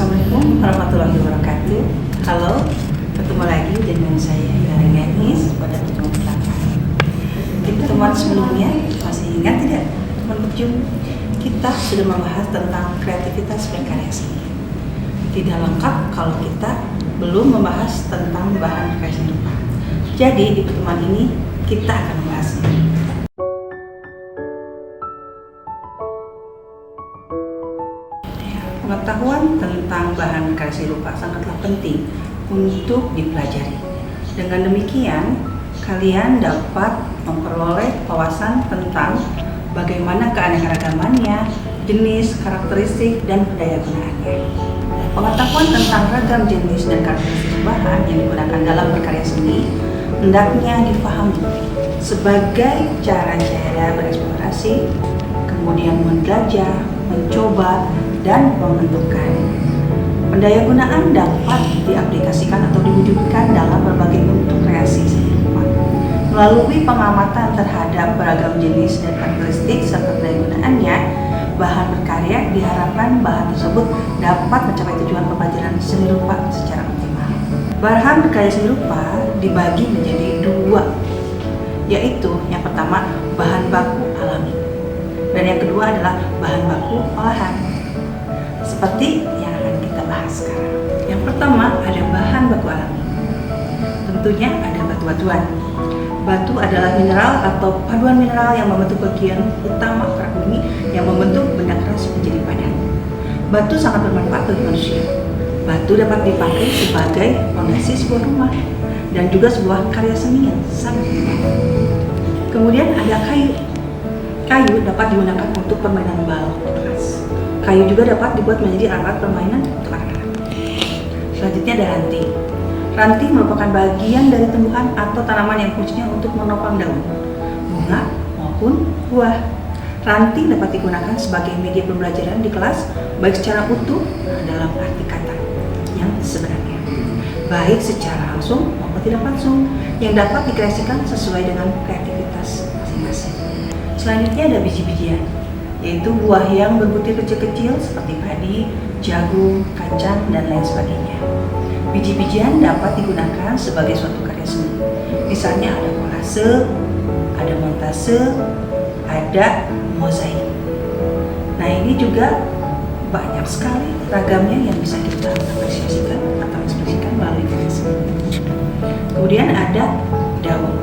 Assalamualaikum warahmatullahi wabarakatuh. Halo, ketemu lagi dengan saya Ira Ganis pada pertemuan pertama. Di pertemuan sebelumnya, masih ingat tidak teman berjum? Kita sudah membahas tentang kreativitas berkarya seni. Tidak lengkap kalau kita belum membahas tentang bahan berkarya seni rupa. Jadi di pertemuan ini kita akan membahasnya. Pengetahuan tentang bahan berkarya seni rupa sangatlah penting untuk dipelajari. Dengan demikian, kalian dapat memperoleh wawasan tentang bagaimana keanekaragamannya, jenis, karakteristik, dan daya gunaannya. Pengetahuan tentang ragam jenis dan karakteristik bahan yang digunakan dalam berkarya seni hendaknya dipahami sebagai cara-cara bereksplorasi, kemudian menjelajah, mencoba, dan menentukan. Pendayagunaan dapat diaplikasikan atau diwujudkan dalam berbagai bentuk kreasi seni rupa. Melalui pengamatan terhadap beragam jenis dan karakteristik serta pendayagunaannya, bahan berkarya diharapkan bahan tersebut dapat mencapai tujuan pembelajaran seni rupa secara optimal. Bahan berkarya seni rupa dibagi menjadi dua, yaitu yang pertama bahan baku alami dan yang kedua adalah bahan baku olahan. Seperti yang akan kita bahas sekarang. Yang pertama ada bahan baku alami. Tentunya ada batu-batuan. Batu adalah mineral atau paduan mineral yang membentuk bagian utama kerak bumi yang membentuk benda keras menjadi padat. Batu sangat bermanfaat bagi manusia. Batu dapat dipakai sebagai fondasi sebuah rumah dan juga sebuah karya seni yang sangat menarik. Kemudian ada kayu. Kayu dapat digunakan untuk permainan balok keras. Kayu juga dapat dibuat menjadi alat permainan untuk anak-anak. Selanjutnya ada ranting. Ranting merupakan bagian dari tumbuhan atau tanaman yang fungsinya untuk menopang daun, bunga, maupun buah. Ranting dapat digunakan sebagai media pembelajaran di kelas, baik secara utuh dalam arti kata yang sebenarnya, baik secara langsung maupun tidak langsung, yang dapat dikreasikan sesuai dengan kreativitas masing-masing. Selanjutnya ada biji-bijian, yaitu buah yang berbutir kecil-kecil seperti padi, jagung, kacang, dan lain sebagainya. Biji-bijian dapat digunakan sebagai suatu karya seni. Misalnya ada kolase, ada montase, ada mozaik. Nah ini juga banyak sekali ragamnya yang bisa kita apresiasikan atau ekspresikan melalui karya seni. Kemudian ada daun.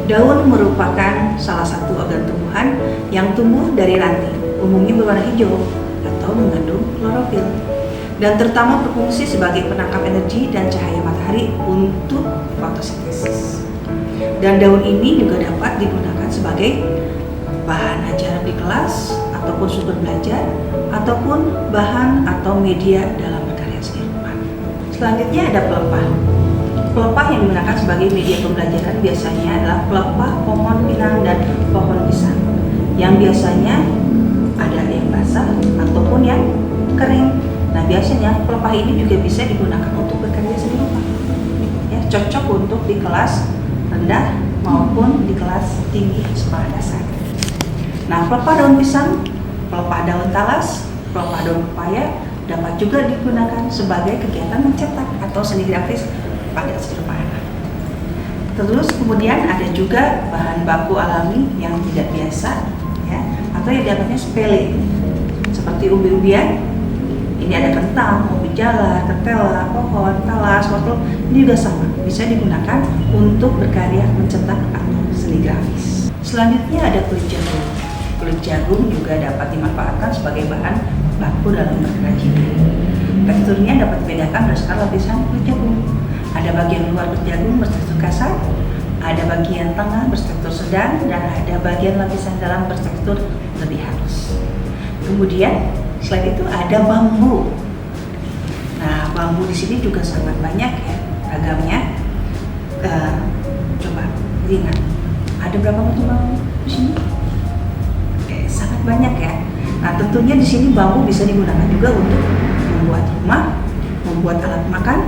Daun merupakan salah satu organ tumbuhan yang tumbuh dari ranting, umumnya berwarna hijau atau mengandung klorofil, dan terutama berfungsi sebagai penangkap energi dan cahaya matahari untuk fotosintesis. Dan daun ini juga dapat digunakan sebagai bahan ajaran di kelas, ataupun sumber belajar, ataupun bahan atau media dalam berkarya seni rupa. Selanjutnya ada pelepah. Pelepah yang digunakan sebagai media pembelajaran biasanya adalah pelepah pohon pinang dan pohon pisang, yang biasanya ada yang basah ataupun yang kering. Nah biasanya pelepah ini juga bisa digunakan untuk berkarya seni rupa. Ya, cocok untuk di kelas rendah maupun di kelas tinggi sekolah dasar. Nah pelepah daun pisang, pelepah daun talas, pelepah daun pepaya dapat juga digunakan sebagai kegiatan mencetak atau seni grafis pada seni rupa anak. Terus kemudian ada juga bahan baku alami yang tidak biasa, ya, atau yang dianggapnya sepele, seperti umbi-umbian. Ini ada kentang, ubi jalar, ketela, pohon, talas, wortel. Ini juga sama, bisa digunakan untuk berkarya mencetak atau seni grafis. Selanjutnya ada kulit jagung. Kulit jagung juga dapat dimanfaatkan sebagai bahan baku dalam berkerajinan. Teksturnya dapat dibedakan berdasarkan lapisan kulit jagung. Ada bagian luar kulit jagung bertekstur kasar, ada bagian tengah bertekstur sedang, dan ada bagian lapisan dalam bertekstur lebih halus. Kemudian selain itu ada bambu. Nah bambu di sini juga sangat banyak ya ragamnya. Coba lihat, ada berapa macam bambu di sini? Oke, sangat banyak ya. Nah tentunya di sini bambu bisa digunakan juga untuk membuat rumah, membuat alat makan,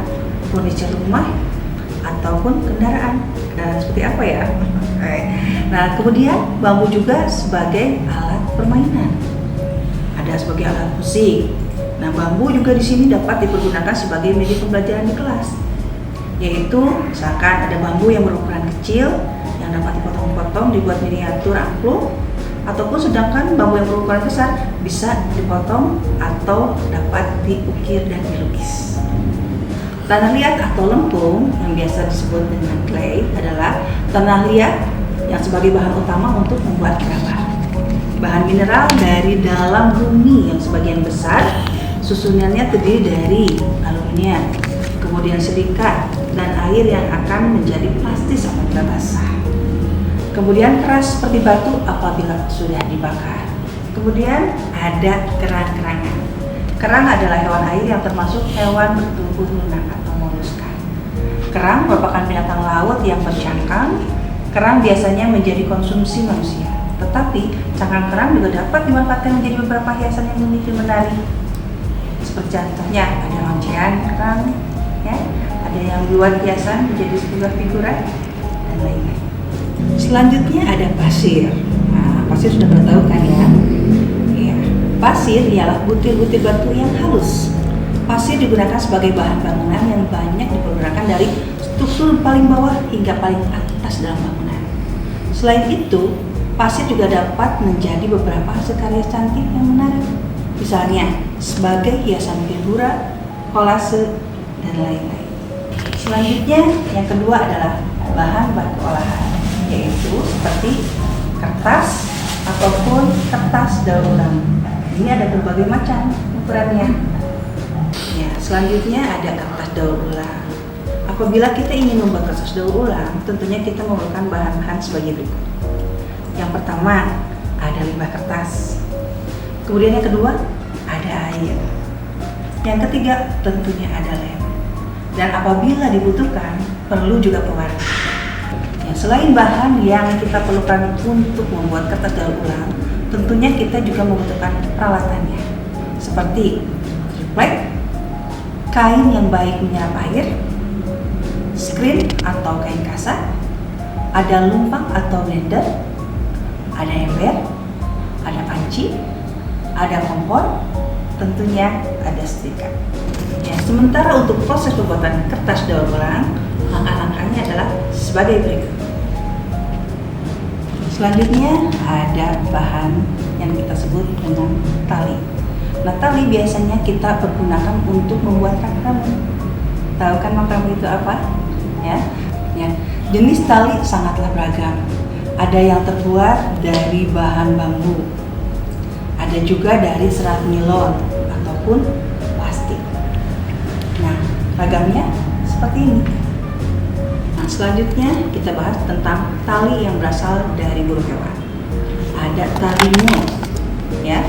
furniture rumah, ataupun kendaraan. Seperti apa ya? Nah kemudian bambu juga sebagai alat permainan. Ada sebagai alat musik, Nah, bambu juga di sini dapat dipergunakan sebagai media pembelajaran di kelas, yaitu misalkan ada bambu yang berukuran kecil yang dapat dipotong-potong dibuat miniatur angklung, ataupun sedangkan bambu yang berukuran besar bisa dipotong atau dapat diukir dan dilukis. Tanah liat atau lempung yang biasa disebut dengan clay adalah tanah liat yang sebagai bahan utama untuk membuat gerabah. Bahan mineral dari dalam bumi yang sebagian besar susunannya terdiri dari aluminium, kemudian silika dan air yang akan menjadi plastis apabila basah. Kemudian keras seperti batu apabila sudah dibakar. Kemudian ada kerang-kerangan. Kerang adalah hewan air yang termasuk hewan bertubuh lunak atau moluska. Kerang merupakan binatang laut yang bercangkang. Kerang biasanya menjadi konsumsi manusia, tetapi cangkang kerang juga dapat dimanfaatkan menjadi beberapa hiasan yang unik dan menarik. Seperti contohnya ada loncean kerang, ya, ada yang buat hiasan menjadi sebuah figuran dan lain-lain. Selanjutnya ada pasir. Nah, pasir sudah pernah tahu kan ya? Ya, pasir ialah butir-butir batu yang halus. Pasir digunakan sebagai bahan bangunan yang banyak dipergunakan dari struktur paling bawah hingga paling atas dalam bangunan. Selain itu, pasir juga dapat menjadi beberapa hasil karya cantik yang menarik. Misalnya sebagai hiasan figura, kolase, dan lain-lain. Selanjutnya yang kedua adalah bahan baku olahan, yaitu seperti kertas ataupun kertas daur ulang. Ini ada berbagai macam ukurannya. Ya, selanjutnya ada kertas daur ulang. Apabila kita ingin membuat kertas daur ulang, tentunya kita memerlukan bahan-bahan sebagai berikut. Yang pertama ada limbah kertas. Kemudian yang kedua ada air. Yang ketiga tentunya ada lem. Dan apabila dibutuhkan perlu juga pewarna. Ya, selain bahan yang kita perlukan untuk membuat kertas daur ulang, tentunya kita juga membutuhkan peralatannya, seperti triplek, kain yang baik menyerap air, screen atau kain kasar, ada lumpang atau blender, ada ember, ada panci, ada kompor, tentunya ada setrika. Ya, sementara untuk proses pembuatan kertas daur ulang, langkah-langkahnya adalah sebagai berikut. Selanjutnya ada bahan yang kita sebut dengan tali. Nah, tali biasanya kita pergunakan untuk membuat makrame. Tahu kan makrame itu apa? Ya, jenis tali sangatlah beragam. Ada yang terbuat dari bahan bambu, ada juga dari serat nilon ataupun plastik. Nah, ragamnya seperti ini. Nah, selanjutnya kita bahas tentang tali yang berasal dari bulu hewan. Ada tali mul, ya.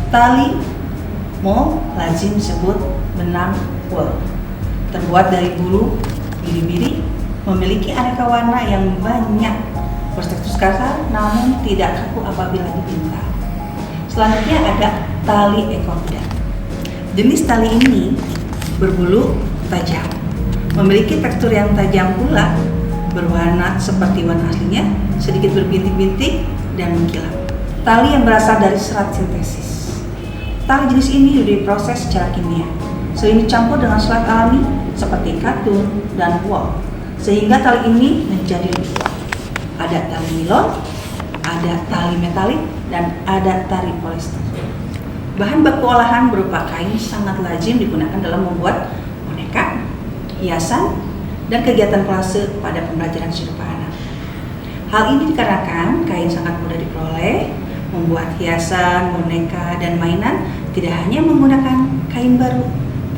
Tali mul lazim disebut benang wool. Terbuat dari bulu biri-biri, memiliki aneka warna yang banyak, bertekstur kasar namun tidak kaku apabila dipintal. Selanjutnya ada tali ekor kuda. Jenis tali ini berbulu tajam, memiliki tekstur yang tajam pula, berwarna seperti warna aslinya, sedikit berbintik-bintik dan mengkilap. Tali yang berasal dari serat sintesis. Tali jenis ini diproses secara kimia, sering dicampur dengan serat alami seperti katun dan wool, sehingga tali ini menjadi lebih kuat. Ada tali nilon, ada tali metalik, dan ada tali polyester. Bahan baku olahan berupa kain sangat lazim digunakan dalam membuat boneka, hiasan, dan kegiatan kolase pada pembelajaran serupa anak. Hal ini dikarenakan kain sangat mudah diperoleh, membuat hiasan, boneka, dan mainan tidak hanya menggunakan kain baru,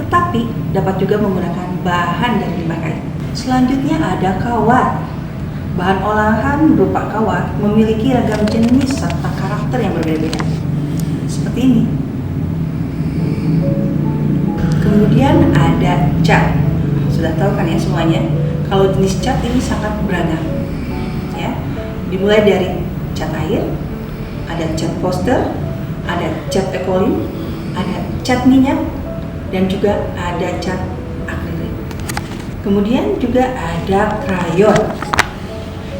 tetapi dapat juga menggunakan bahan dari limbah kain. Selanjutnya ada kawat. Bahan olahan berupa kawat memiliki ragam jenis serta karakter yang berbeda-beda. Seperti ini. Kemudian ada cat. Sudah tahu kan ya semuanya? Kalau jenis cat ini sangat beragam. Ya. Dimulai dari cat air, ada cat poster, ada cat ekolin, ada cat minyak, dan juga ada cat akrilik. Kemudian juga ada krayon.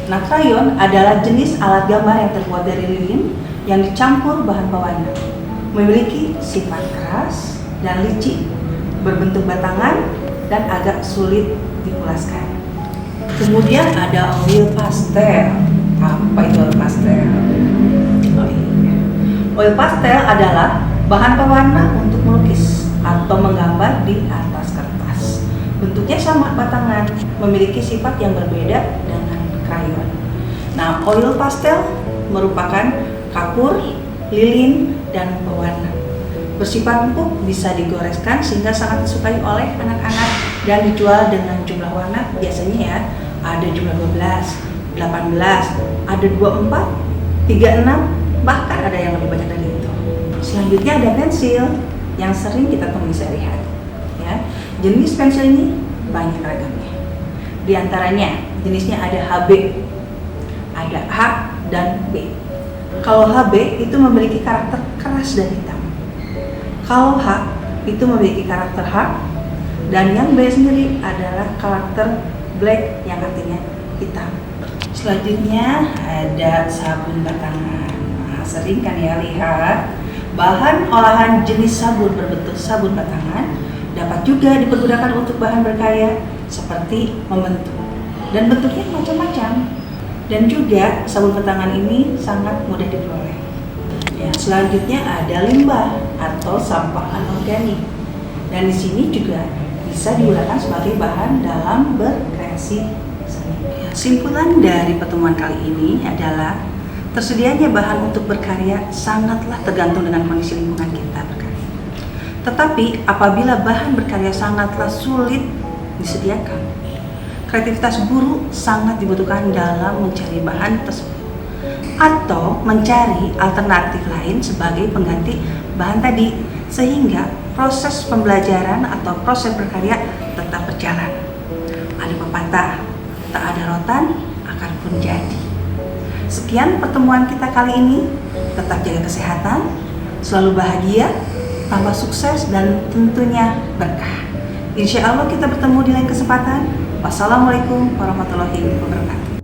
Nah, krayon adalah jenis alat gambar yang terbuat dari lilin yang dicampur bahan pewarna. Memiliki sifat keras, dan licin, berbentuk batangan dan agak sulit dipulaskan. Kemudian ada oil pastel. Apa itu oil pastel? Oil pastel adalah bahan pewarna untuk melukis atau menggambar di atas kertas. Bentuknya sama batangan, memiliki sifat yang berbeda dengan krayon. Nah, oil pastel merupakan kapur, lilin, dan pewarna. Bersifat empuk, bisa digoreskan sehingga sangat disukai oleh anak-anak dan dijual dengan jumlah warna biasanya ya ada jumlah 12, 18, ada 24, 36, bahkan ada yang lebih banyak dari itu. Selanjutnya ada pensil yang sering kita temui sehari-hari. Ya, jenis pensil ini banyak ragamnya. Di antaranya jenisnya ada HB, ada H dan B. Kalau HB itu memiliki karakter keras dan hitam. Kalau H itu memiliki karakter hard, dan yang B sendiri adalah karakter black yang artinya hitam. Selanjutnya ada sabun batangan. Nah, sering kan ya lihat bahan olahan jenis sabun berbentuk sabun batangan dapat juga dipergunakan untuk bahan berkarya seperti membentuk, dan bentuknya macam-macam. Dan juga sabun batangan ini sangat mudah diperoleh. Ya, selanjutnya ada limbah atau sampah anorganik, dan di sini juga bisa digunakan sebagai bahan dalam berkreasi seni. Simpulan dari pertemuan kali ini adalah tersedianya bahan untuk berkarya sangatlah tergantung dengan kondisi lingkungan kita berkarya. Tetapi apabila bahan berkarya sangatlah sulit disediakan, kreativitas guru sangat dibutuhkan dalam mencari bahan tersebut atau mencari alternatif lain sebagai pengganti bahan tadi, sehingga proses pembelajaran atau proses berkarya tetap berjalan. Ada pepatah, tak ada rotan, akar pun jadi. Sekian pertemuan kita kali ini. Tetap jaga kesehatan, selalu bahagia, tambah sukses, dan tentunya berkah. Insya Allah kita bertemu di lain kesempatan. Wassalamualaikum warahmatullahi wabarakatuh.